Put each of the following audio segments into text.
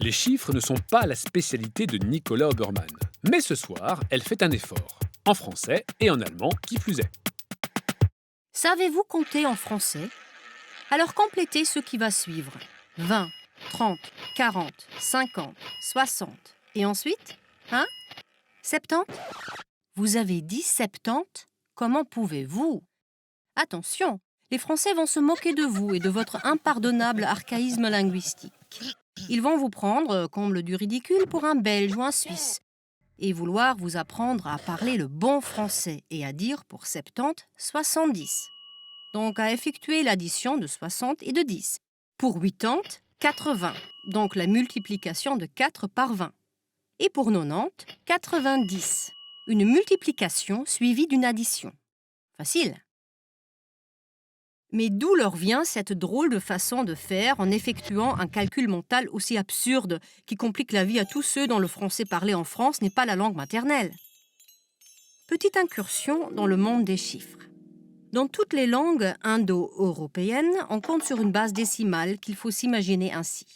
Les chiffres ne sont pas la spécialité de Nicolas Obermann. Mais ce soir, elle fait un effort. En français et en allemand, qui plus est. Savez-vous compter en français? Alors complétez ce qui va suivre. 20, 30, 40, 50, 60. Et ensuite? 70? Vous avez dit 70? Comment pouvez-vous? Attention, les Français vont se moquer de vous et de votre impardonnable archaïsme linguistique. Ils vont vous prendre, comble du ridicule, pour un Belge ou un Suisse et vouloir vous apprendre à parler le bon français et à dire pour 70, 70. Donc à effectuer l'addition de 60 et de 10. Pour 80, 80. Donc la multiplication de 4 par 20. Et pour 90, 90. Une multiplication suivie d'une addition. Facile. Mais d'où leur vient cette drôle de façon de faire en effectuant un calcul mental aussi absurde qui complique la vie à tous ceux dont le français parlé en France n'est pas la langue maternelle? Petite incursion dans le monde des chiffres. Dans toutes les langues indo-européennes, on compte sur une base décimale qu'il faut s'imaginer ainsi.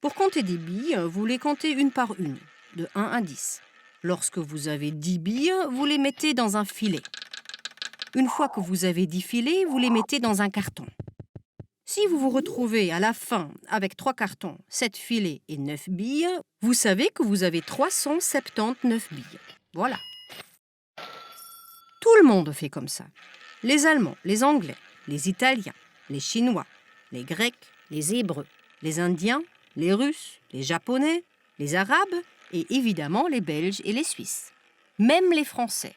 Pour compter des billes, vous les comptez une par une, de 1 à 10. Lorsque vous avez 10 billes, vous les mettez dans un filet. Une fois que vous avez 10 filets, vous les mettez dans un carton. Si vous vous retrouvez à la fin avec 3 cartons, 7 filets et 9 billes, vous savez que vous avez 379 billes. Voilà. Tout le monde fait comme ça. Les Allemands, les Anglais, les Italiens, les Chinois, les Grecs, les Hébreux, les Indiens, les Russes, les Japonais, les Arabes et évidemment les Belges et les Suisses. Même les Français.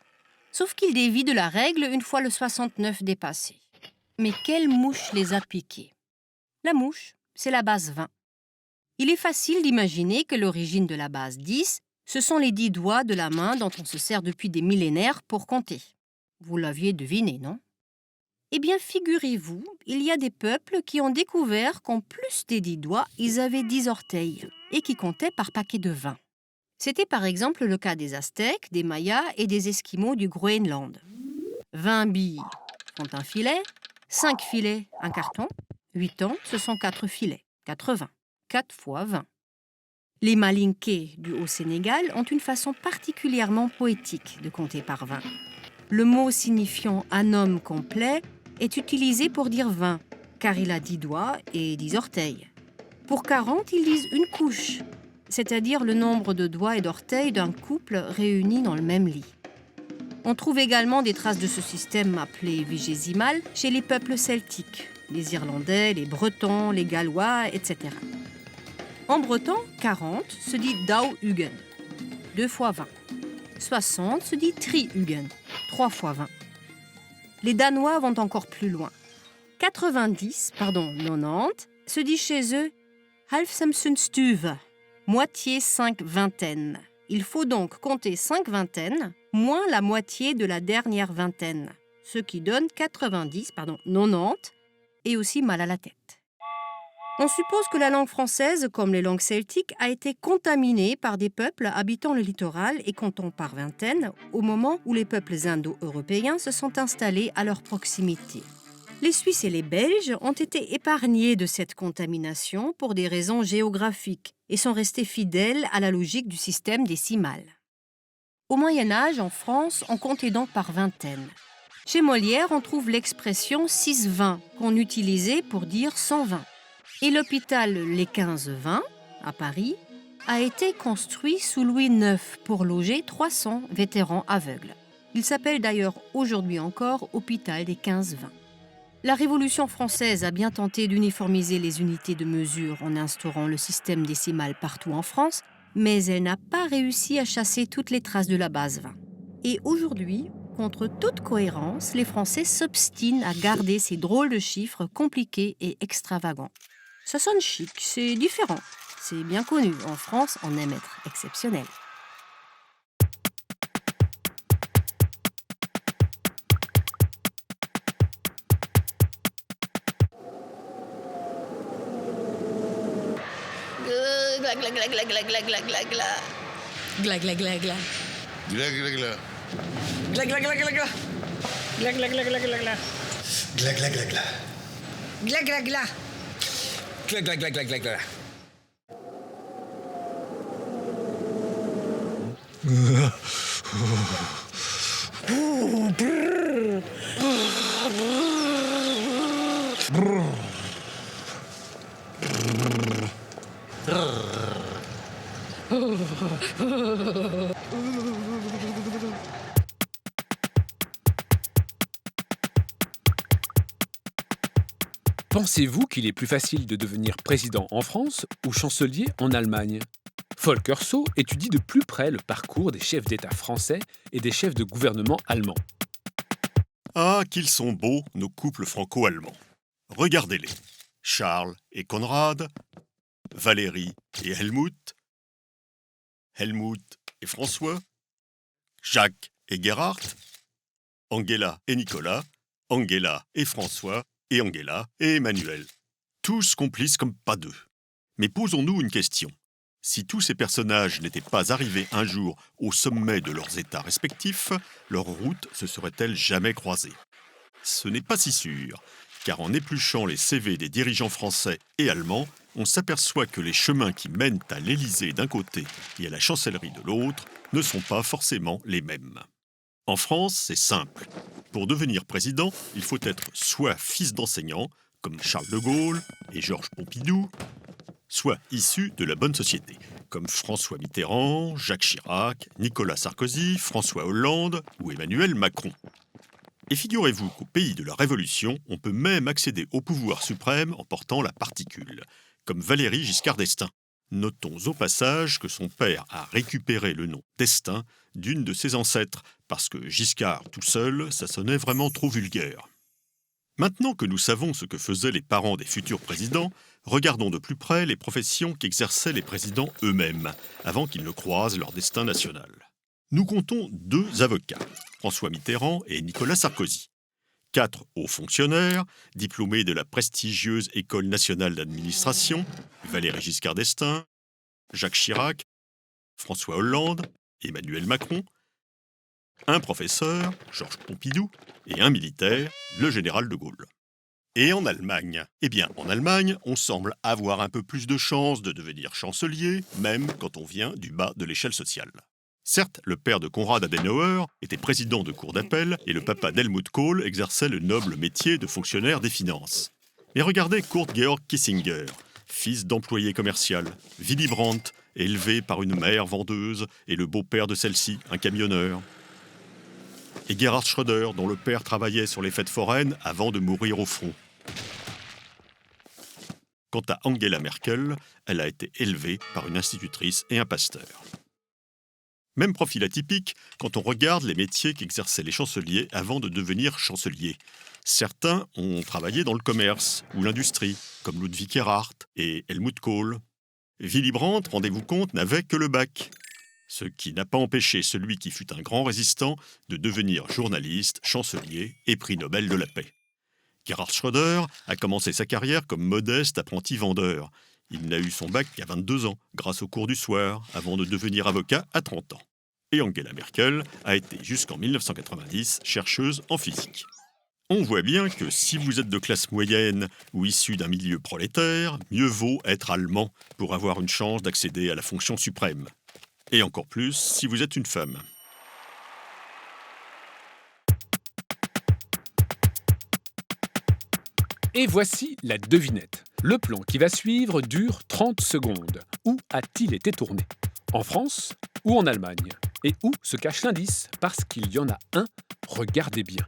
Sauf qu'ils dévient de la règle une fois le 69 dépassé. Mais quelle mouche les a piqués? La mouche, c'est la base 20. Il est facile d'imaginer que l'origine de la base 10, ce sont les 10 doigts de la main dont on se sert depuis des millénaires pour compter. Vous l'aviez deviné, non? Eh bien, figurez-vous, il y a des peuples qui ont découvert qu'en plus des 10 doigts, ils avaient 10 orteils et qui comptaient par paquet de 20. C'était par exemple le cas des Aztèques, des Mayas et des Esquimaux du Groenland. 20 billes font un filet, 5 filets, un carton, 8 ans, ce sont 4 filets, 80, 4 fois 20. Les Malinké du Haut-Sénégal ont une façon particulièrement poétique de compter par 20. Le mot signifiant un homme complet est utilisé pour dire 20, car il a 10 doigts et 10 orteils. Pour 40, ils disent une couche, c'est-à-dire le nombre de doigts et d'orteils d'un couple réunis dans le même lit. On trouve également des traces de ce système appelé vigésimal chez les peuples celtiques, les Irlandais, les Bretons, les Gallois, etc. En breton, 40 se dit dauhugen, 2 fois 20. 60 se dit trihugen, 3 fois 20. Les Danois vont encore plus loin. 90 se dit chez eux halvsamsunstuve, moitié 5 vingtaines. Il faut donc compter 5 vingtaines moins la moitié de la dernière vingtaine, ce qui donne 90 et aussi mal à la tête. On suppose que la langue française, comme les langues celtiques, a été contaminée par des peuples habitant le littoral et comptant par vingtaines au moment où les peuples indo-européens se sont installés à leur proximité. Les Suisses et les Belges ont été épargnés de cette contamination pour des raisons géographiques et sont restés fidèles à la logique du système décimal. Au Moyen-Âge, en France, on comptait donc par vingtaines. Chez Molière, on trouve l'expression 6-20 qu'on utilisait pour dire 120. Et l'hôpital Les 15-20, à Paris, a été construit sous Louis IX pour loger 300 vétérans aveugles. Il s'appelle d'ailleurs aujourd'hui encore Hôpital des 15-20. La Révolution française a bien tenté d'uniformiser les unités de mesure en instaurant le système décimal partout en France, mais elle n'a pas réussi à chasser toutes les traces de la base 20. Et aujourd'hui, contre toute cohérence, les Français s'obstinent à garder ces drôles de chiffres compliqués et extravagants. Ça sonne chic, c'est différent. C'est bien connu, en France, on aime être exceptionnel. Gla gla gla gla gla gla gla gla gla. Gla gla gla gla. Gla gla gla. Gla gla gla gla gla. Gla gla gla gla gla gla. Gla gla gla gla. Gla gla gla. Gla gla gla gla gla gla. Pensez-vous qu'il est plus facile de devenir président en France ou chancelier en Allemagne? Volker Soh étudie de plus près le parcours des chefs d'État français et des chefs de gouvernement allemands. Ah, qu'ils sont beaux, nos couples franco-allemands. Regardez-les. Charles et Konrad, Valérie et Helmut, Helmut et François, Jacques et Gerhard, Angela et Nicolas, Angela et François, et Angela et Emmanuel. Tous complices comme pas deux. Mais posons-nous une question. Si tous ces personnages n'étaient pas arrivés un jour au sommet de leurs états respectifs, leur route se serait-elle jamais croisée? Ce n'est pas si sûr, car en épluchant les CV des dirigeants français et allemands, on s'aperçoit que les chemins qui mènent à l'Élysée d'un côté et à la chancellerie de l'autre ne sont pas forcément les mêmes. En France, c'est simple. Pour devenir président, il faut être soit fils d'enseignant, comme Charles de Gaulle et Georges Pompidou, soit issu de la bonne société, comme François Mitterrand, Jacques Chirac, Nicolas Sarkozy, François Hollande ou Emmanuel Macron. Et figurez-vous qu'au pays de la Révolution, on peut même accéder au pouvoir suprême en portant la particule, comme Valéry Giscard d'Estaing. Notons au passage que son père a récupéré le nom d'Estaing d'une de ses ancêtres, parce que Giscard tout seul, ça sonnait vraiment trop vulgaire. Maintenant que nous savons ce que faisaient les parents des futurs présidents, regardons de plus près les professions qu'exerçaient les présidents eux-mêmes, avant qu'ils ne croisent leur destin national. Nous comptons 2 avocats, François Mitterrand et Nicolas Sarkozy. 4 hauts fonctionnaires, diplômés de la prestigieuse École nationale d'administration, Valéry Giscard d'Estaing, Jacques Chirac, François Hollande, Emmanuel Macron, un professeur, Georges Pompidou, et un militaire, le général de Gaulle. Et en Allemagne? Eh bien, en Allemagne, on semble avoir un peu plus de chances de devenir chancelier, même quand on vient du bas de l'échelle sociale. Certes, le père de Konrad Adenauer était président de cour d'appel et le papa d'Helmut Kohl exerçait le noble métier de fonctionnaire des finances. Mais regardez Kurt Georg Kissinger, fils d'employé commercial, Willy Brandt, élevé par une mère vendeuse et le beau-père de celle-ci, un camionneur. Et Gerhard Schröder, dont le père travaillait sur les fêtes foraines avant de mourir au front. Quant à Angela Merkel, elle a été élevée par une institutrice et un pasteur. Même profil atypique quand on regarde les métiers qu'exerçaient les chanceliers avant de devenir chanceliers. Certains ont travaillé dans le commerce ou l'industrie, comme Ludwig Erhard et Helmut Kohl. Willy Brandt, rendez-vous compte, n'avait que le bac. Ce qui n'a pas empêché celui qui fut un grand résistant de devenir journaliste, chancelier et prix Nobel de la paix. Gerhard Schröder a commencé sa carrière comme modeste apprenti vendeur. Il n'a eu son bac qu'à 22 ans, grâce aux cours du soir, avant de devenir avocat à 30 ans. Et Angela Merkel a été jusqu'en 1990 chercheuse en physique. On voit bien que si vous êtes de classe moyenne ou issu d'un milieu prolétaire, mieux vaut être allemand pour avoir une chance d'accéder à la fonction suprême. Et encore plus si vous êtes une femme. Et voici la devinette. Le plan qui va suivre dure 30 secondes. Où a-t-il été tourné? En France ou en Allemagne? Et où se cache l'indice? Parce qu'il y en a un, regardez bien.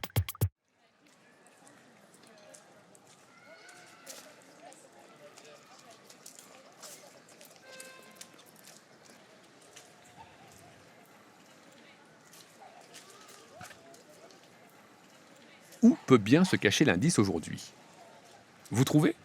Où peut bien se cacher l'indice aujourd'hui? Vous trouvez?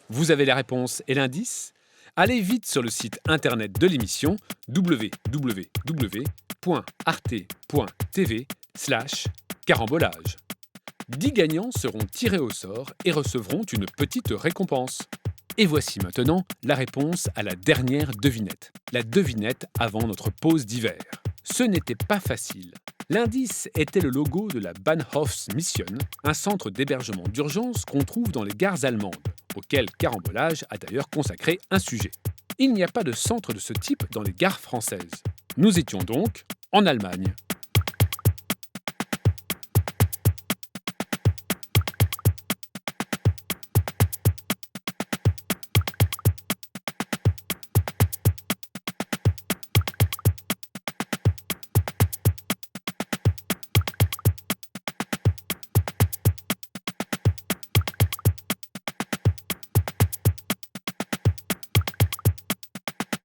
Vous avez la réponse et l'indice? Allez vite sur le site internet de l'émission www.arte.tv/carambolage. 10 gagnants seront tirés au sort et recevront une petite récompense. Et voici maintenant la réponse à la dernière devinette. La devinette avant notre pause d'hiver. Ce n'était pas facile. L'indice était le logo de la Bahnhofsmission, un centre d'hébergement d'urgence qu'on trouve dans les gares allemandes, auquel Carambolage a d'ailleurs consacré un sujet. Il n'y a pas de centre de ce type dans les gares françaises. Nous étions donc en Allemagne.